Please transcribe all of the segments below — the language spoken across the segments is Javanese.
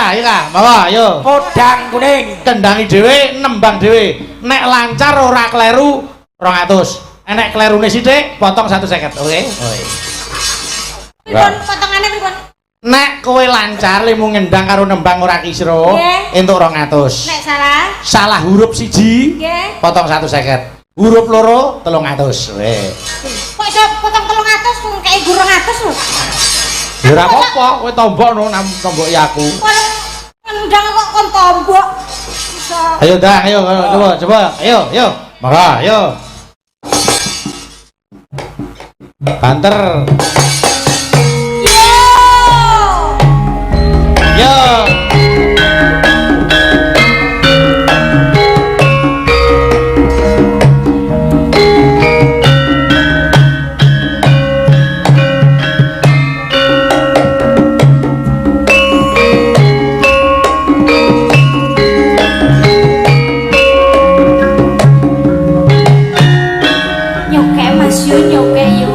ayo Kak. Bawa, ayo. Kodang kuning. Kendangi dhewe, nembang dhewe. Nek lancar ora kleru 200. Nek klerune sithik potong 150. Oke. Pripun potongane pripun? Nek kowe lancar limu ngendang karo nembang ora kisro, entuk 200. Nek salah? Salah huruf siji, Nggih. potong 150. Huruf loro 300. Weh. Kok iso potong 300 kok kaya 200 lho. Ya ora apa-apa, kowe tombokno tomboki aku. Ndang kok kon tombok. Iso. Ayo Dang, ayo coba. Ayo. Maka, ayo. Banter. Yo. Nyoke Mas yo nyoke yo.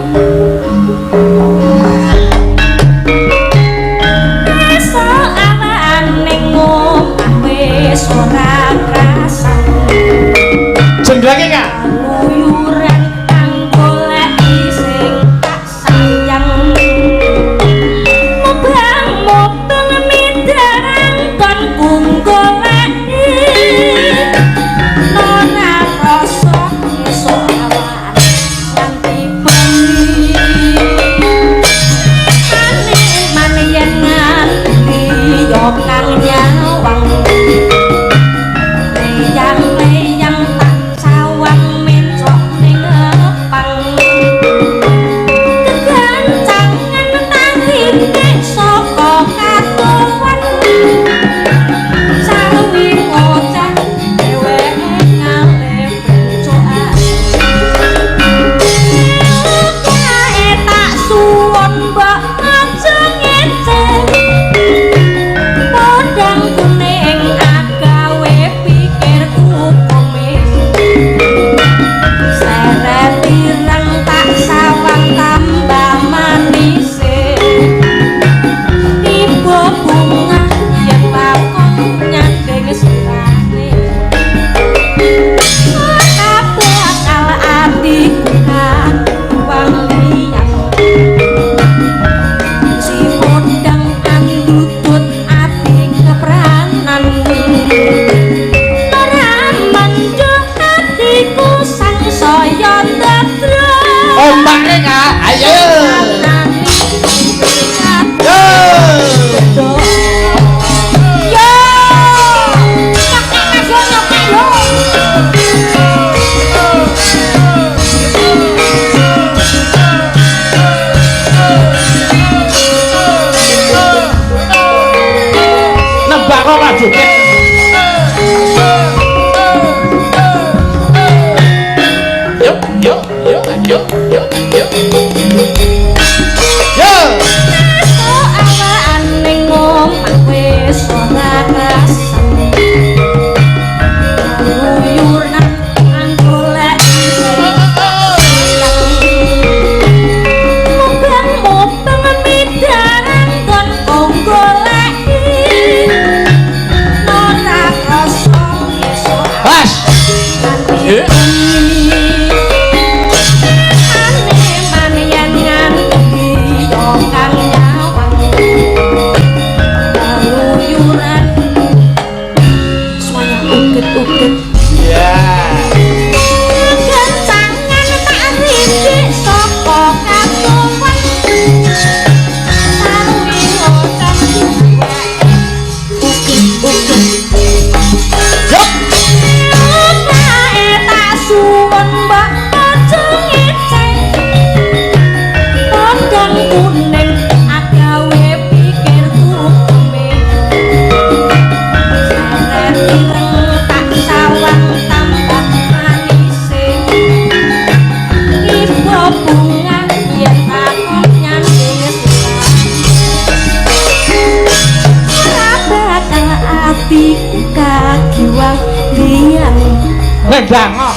Jendrake Kak. Luyuran kang goleki sing tak sayang. Mobang midarang kon goleki. Ora rasa esuk awan nganti bengi. Ane yen nganti yo kang nyawang. Leyang tak sawang mencok ning ngepang. Kegancangan tangine saka katuan. Sarwi ngoceh dheweke ngalih bencokan. Kae tak suwon mbok aja ngeceh. Podang kuning agawe pikirku komis. Seret ireng tak sawang tambah manise. Tiba bunga yen lakon nyanding sirane. Ora bakal atiku kawang liyang. Si podang andutut ati kepranan. Ora manjuk hatiku sang saya ndadra. Ombake Kak. Ayo. Yo. Yo! Nyoke Mas yo nyoke yo. Nembak kok Kak Joget. Yo. Awaan ning omah wis ora rasan. Luyuran kang goleki mobang midarang kon goleki. Ora rasa esuk Bas. nganti bengi. Ane nganti yo kang nyawang. Luyuran suara uget-uget. Ya. Gancangan tak rindik saka katuan. Sarwi ngoceh dheweke uget-uget. Yo. Kae tak suwon mbok aja ngeceh. Podang kuning agawe pikirku komis. Seret ireng tak sawang tambah manise. Ibu bunga yen takon nyanding ora bakal atiku kagiwang liyang. Ngendang kok.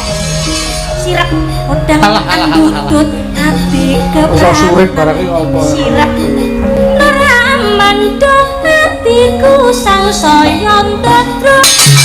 Sirap podang Alah. andutut ati Usah surit barang iki apa? Sirap ora mandhong atiku sang saya tetruk